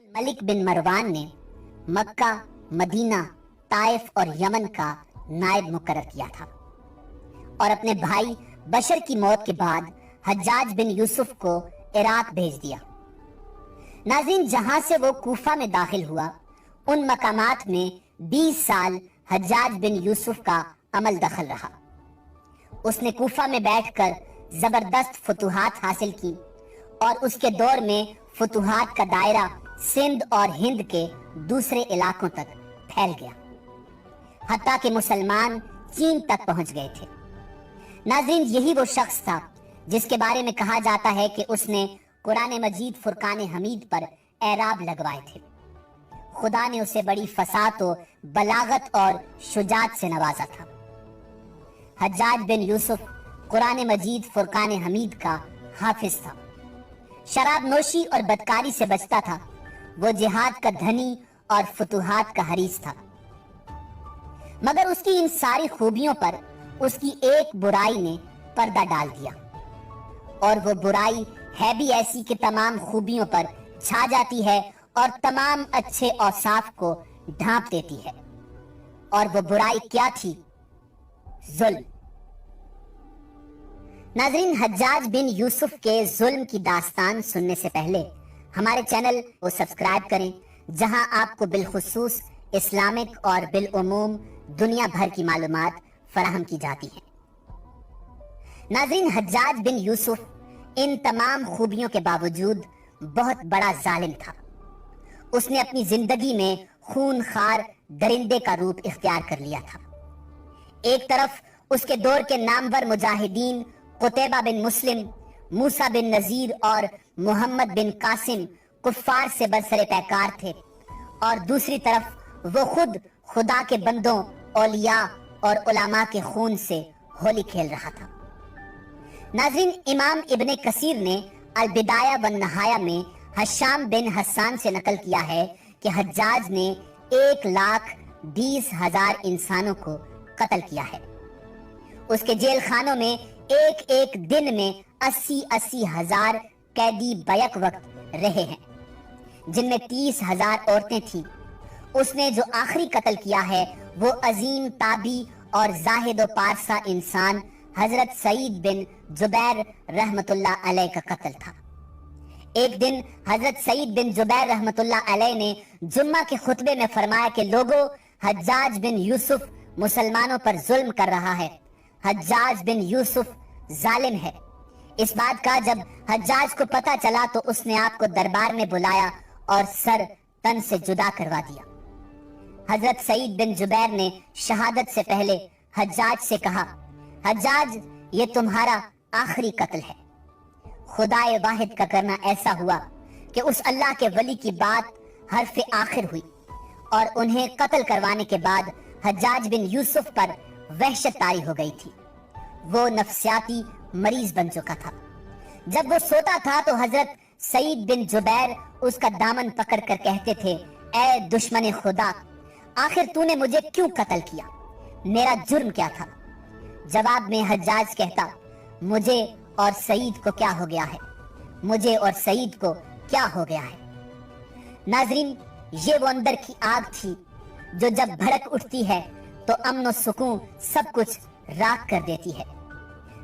मलिक बिन मरवान ने मक्का, Medina, Taif और Yemen का नायब मुकर्रर किया था और अपने भाई बशर की मौत के बाद हज्जाज बिन यूसुफ को इराक भेज दिया। नाज़रीन, जहां से वो कूफा में दाखिल हुआ, उन मकामात में 20 साल हज्जाज बिन यूसुफ का अमल दखल रहा। उसने कूफा में बैठकर जबरदस्त फतूहात हासिल की और उसके दौर में फतूहात का दायरा सिंध और हिंद के दूसरे इलाकों तक फैल गया, हत्ता कि मुसलमान चीन तक पहुंच गए थे। नाज़रीन, यही वो शख्स था जिसके बारे में कहा जाता है कि उसने कुरान मजीद फुरकान हमीद पर एराब लगवाए थे। खुदा ने उसे बड़ी फसात और बलागत और शुजात से नवाजा था। हज्जाज बिन यूसुफ कुरान मजीद फुरकान हमीद का हाफिज था, शराब नोशी और बदकारी से बचता था। वो जिहाद का धनी और फतूहात का हरीस था, मगर उसकी इन सारी खूबियों पर उसकी एक बुराई ने पर्दा डाल दिया, और वो बुराई है भी ऐसी कि तमाम खूबियों पर छा जाती है और तमाम अच्छे औसाफ को ढांप देती है। और वो बुराई क्या थी? जुल्म। नाज़रीन, हज्जाज बिन यूसुफ के जुल्म की दास्तान सुनने से पहले हमारे चैनल को सब्सक्राइब करें, जहां आपको बिलखुसूस इस्लामिक और बिलउमूम दुनिया भर की मालूमात फराहम की जाती हैं। नाज़रीन, हज्जाज बिन यूसुफ इन तमाम खूबियों के बावजूद बहुत बड़ा जालिम था। उसने अपनी जिंदगी में खूनखार दरिंदे का रूप इख्तियार कर लिया था। एक तरफ उसके दौर के नामवर मुजाहिदीन कुतैबा बिन मुस्लिम, मूसा बिन नजीर और मोहम्मद बिन कासिम कुफ्फार से बरसरे पैकार थे, और दूसरी तरफ वो खुद खुदा के बंदों, औलिया और उलमा के खून से होली खेल रहा था। नाज़रीन, इमाम इब्ने कसीर ने अल बिदाया वन नहाया में हशाम बिन हसान से नकल किया है कि हज्जाज ने 1,20,000 इंसानों को कत्ल किया है। उसके जेल खानों में एक एक दिन में 80-80 हजार कैदी बैक वक्त रहे हैं, जिनमें 30,000 औरतें थीं। उसने जो आखिरी कत्ल किया है वो अजीम ताबी और जाहिद व पारसा इंसान हजरत सईद बिन जुबैर रहमतुल्लाह अलैह का कत्ल था। एक दिन हजरत सईद बिन जुबैर रहमतुल्लाह अलैह ने जुम्मा के खुतबे में फरमाया कि लोगों, हज्जाज बिन यूसुफ मुसलमानों पर जुल्म कर रहा है। हज्जाज बिन यूसुफ जालिम है। इस बात का जब हज्जाज को पता चला तो उसने आपको दरबार में बुलाया और सर तन से जुदा करवा दिया। हजरत सईद बिन जुबैर ने शहादत से पहले हज्जाज से कहा, हज्जाज, ये तुम्हारा आखिरी कत्ल है। खुदाए वाहिद का करना ऐसा हुआ कि उस अल्लाह के वली की बात हरफ आखिर हुई, और उन्हें कत्ल करवाने के बाद हज्जाज बिन यूसुफ पर वहशत तारी हो गई थी। वो नफ्सियाती मरीज बन चुका था। जब वो सोता था तो हजरत सईद बिन जुबैर उसका दामन पकड़ कर कहते थे, ऐ दुश्मन खुदा, आखिर तूने मुझे क्यों कत्ल किया? मेरा जुर्म क्या था? जवाब में हज्जाज कहता, मुझे और सईद को क्या हो गया है? मुझे और सईद को क्या हो गया है? नाजरीन, ये वो अंदर की आग थी जो जब भड़क उठती है तो अमन और सुकून सब कुछ राख कर देती है।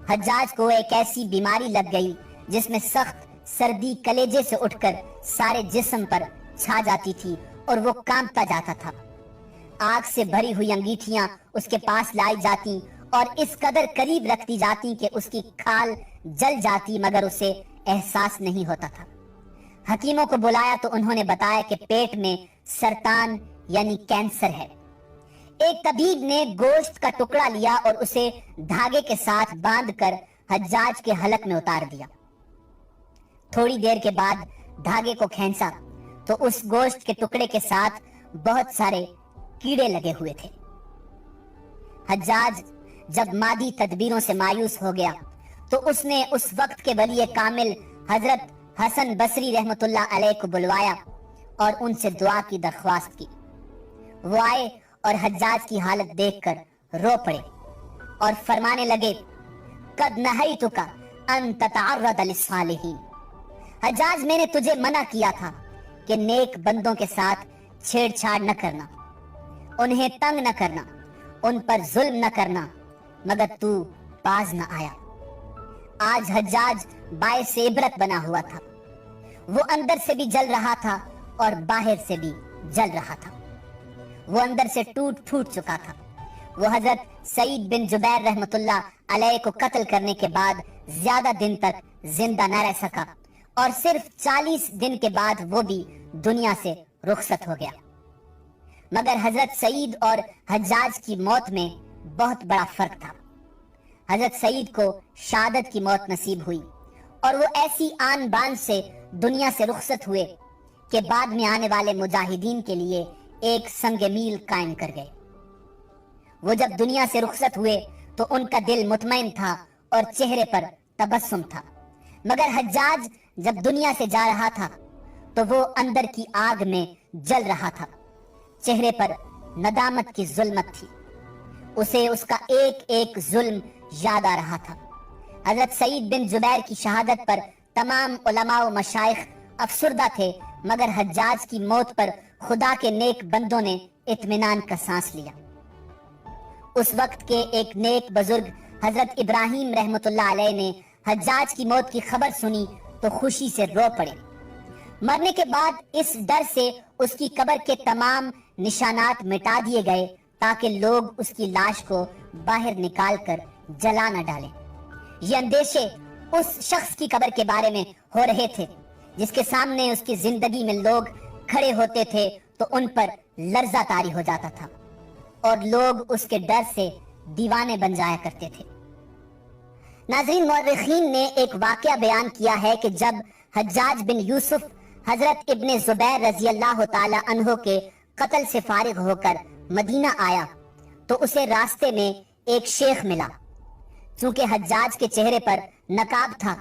हज्जाज को एक ऐसी बीमारी लग गई जिसमें सख्त सर्दी कलेजे से उठकर सारे जिस्म पर छा जाती थी और वो कांपता जाता था। आग से भरी हुई अंगीठियां उसके पास लाई जाती और इस कदर करीब रखती जाती कि उसकी खाल जल जाती, मगर उसे एहसास नहीं होता था। हकीमों को बुलाया तो उन्होंने बताया कि पेट में सरतान यानी कैंसर है। एक तबीब ने गोश्त का टुकड़ा लिया और उसे धागे के साथ बांधकर हज्जाज के हलक में उतार दिया। थोड़ी देर के बाद धागे को खींचा तो उस गोश्त के टुकड़े के साथ बहुत सारे कीड़े लगे हुए थे। हज्जाज जब मादी तदबीरों से मायूस हो गया तो उसने उस वक्त के वली कामिल हजरत हसन बसरी रहमतुल्लाह अलैह को बुलवाया और उनसे दुआ की दरख्वास्त की। वो आए और हज्जाज की हालत देखकर रो पड़े और फरमाने लगे, कद नहैतुका अन ततअर्रद लिस्सालिहीन। हज्जाज, मैंने तुझे मना किया था کہ نیک بندوں کے ساتھ چھیڑ چھاڑ نہ کرنا، انہیں تنگ نہ کرنا، ان پر ظلم نہ کرنا، مگر تو باز نہ آیا۔ آج حجاج باعث عبرت بنا ہوا تھا، وہ اندر سے بھی جل رہا تھا اور باہر سے بھی جل رہا تھا، وہ اندر سے ٹوٹ پھوٹ چکا تھا۔ وہ حضرت سعید بن جبیر رحمت اللہ علیہ کو قتل کرنے کے بعد زیادہ دن تک زندہ نہ رہ سکا، اور صرف 40 دن کے بعد وہ بھی دنیا سے رخصت ہو گیا۔ مگر حضرت سعید اور حجاج کی موت میں بہت بڑا فرق تھا۔ حضرت سعید کو شہادت کی موت نصیب ہوئی، اور وہ ایسی آن بان سے دنیا سے رخصت ہوئے کہ بعد میں آنے والے مجاہدین کے لیے ایک سنگ میل قائم کر گئے۔ وہ جب دنیا سے رخصت ہوئے تو ان کا دل مطمئن تھا اور چہرے پر تبسم تھا، مگر حجاج جب دنیا سے جا رہا تھا تو وہ اندر کی آگ میں جل رہا تھا، چہرے پر ندامت کی ظلمت تھی، اسے اس کا ایک ایک ظلم یاد آ رہا تھا۔ حضرت سعید بن جبیر کی شہادت پر تمام علماء و مشائخ افسردہ تھے، مگر حجاج کی موت پر خدا کے نیک بندوں نے اطمینان کا سانس لیا۔ اس وقت کے ایک نیک بزرگ حضرت ابراہیم رحمت اللہ علیہ نے حجاج کی موت کی خبر سنی تو خوشی سے رو پڑے۔ مرنے کے بعد اس ڈر سے اس کی قبر کے تمام نشانات مٹا دیے گئے تاکہ لوگ اس کی لاش کو باہر نکال کر جلا نہ ڈالیں۔ یہ اندیشے اس شخص کی قبر کے بارے میں ہو رہے تھے جس کے سامنے اس کی زندگی میں لوگ کھڑے ہوتے تھے تو ان پر لرزہ طاری ہو جاتا تھا، اور لوگ اس کے ڈر سے دیوانے بن جایا کرتے تھے۔ ناظرین، مورخین نے ایک واقعہ بیان کیا ہے کہ جب حجاج بن یوسف حضرت ابن زبیر رضی اللہ تعالی عنہ کے قتل سے فارغ ہو کر مدینہ آیا تو اسے راستے میں ایک شیخ ملا۔ چونکہ حجاج کے چہرے پر نقاب تھا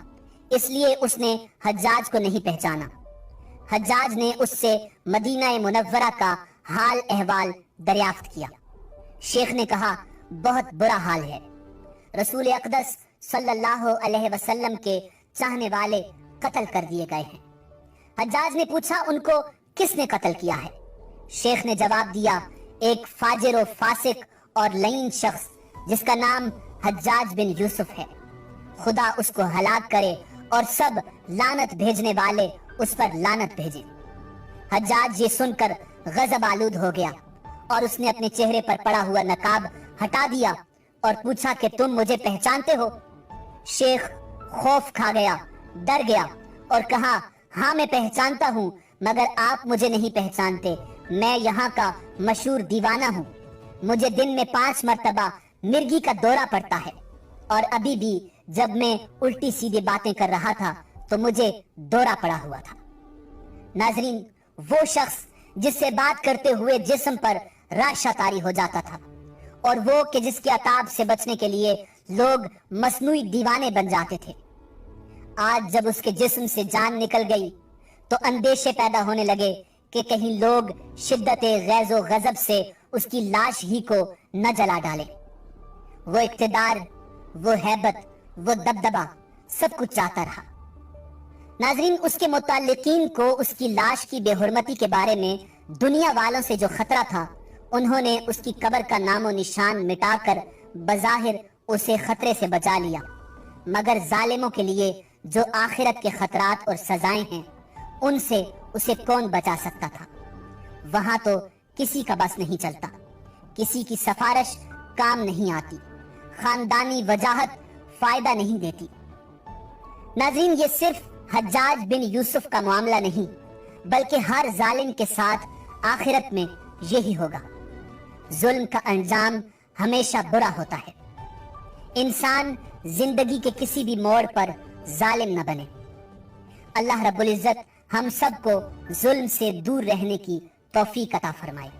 اس لیے اس نے حجاج کو نہیں پہچانا۔ حجاج نے اس سے مدینہ منورہ کا حال احوال دریافت کیا۔ شیخ نے کہا، بہت برا حال ہے، رسول اقدس صلی اللہ علیہ وسلم کے چاہنے والے قتل کر دیے گئے ہیں۔ حجاج نے پوچھا، ان کو کس نے قتل کیا ہے؟ شیخ نے جواب دیا، ایک فاجر و فاسق اور لعین شخص جس کا نام حجاج بن یوسف ہے، خدا اس کو ہلاک کرے اور سب لعنت بھیجنے والے اس پر لعنت بھیجیں۔ حجاج یہ سن کر غضب آلود ہو گیا اور اس نے اپنے چہرے پر پڑا ہوا نقاب ہٹا دیا اور پوچھا کہ تم مجھے پہچانتے ہو؟ شیخ خوف کھا گیا، ڈر گیا اور کہا، ہاں میں پہچانتا ہوں، مگر آپ مجھے نہیں پہچانتے، میں یہاں کا مشہور دیوانہ ہوں، مجھے دن میں 5 مرتبہ مرگی کا دورہ پڑتا ہے، اور ابھی بھی جب میں الٹی سیدھی باتیں کر رہا تھا تو مجھے دورہ پڑا ہوا تھا۔ ناظرین، وہ شخص جس سے بات کرتے ہوئے جسم پر راشا طاری ہو جاتا تھا، اور وہ کہ جس کے عطاب سے بچنے کے لیے لوگ مصنوعی دیوانے بن جاتے تھے، آج جب اس کے جسم سے جان نکل گئی تو اندیشے پیدا ہونے لگے کہ کہیں لوگ شدت غیظ و غضب سے اس کی لاش ہی کو نہ جلا ڈالیں۔ وہ اقتدار، وہ ہیبت، وہ دبدبہ سب کچھ چاہتا رہا۔ ناظرین، اس کے متعلقین کو اس کی لاش کی بے حرمتی کے بارے میں دنیا والوں سے جو خطرہ تھا، انہوں نے اس کی قبر کا نام و نشان مٹا کر بظاہر اسے خطرے سے بچا لیا، مگر ظالموں کے لیے جو آخرت کے خطرات اور سزائیں ہیں، ان سے اسے کون بچا سکتا تھا؟ وہاں تو کسی کا بس نہیں چلتا، کسی کی سفارش کام نہیں آتی، خاندانی وجاہت فائدہ نہیں دیتی۔ ناظرین، یہ صرف حجاج بن یوسف کا معاملہ نہیں، بلکہ ہر ظالم کے ساتھ آخرت میں یہی ہوگا۔ ظلم کا انجام ہمیشہ برا ہوتا ہے۔ انسان زندگی کے کسی بھی موڑ پر ظالم نہ بنے۔ اللہ رب العزت ہم سب کو ظلم سے دور رہنے کی توفیق عطا فرمائے۔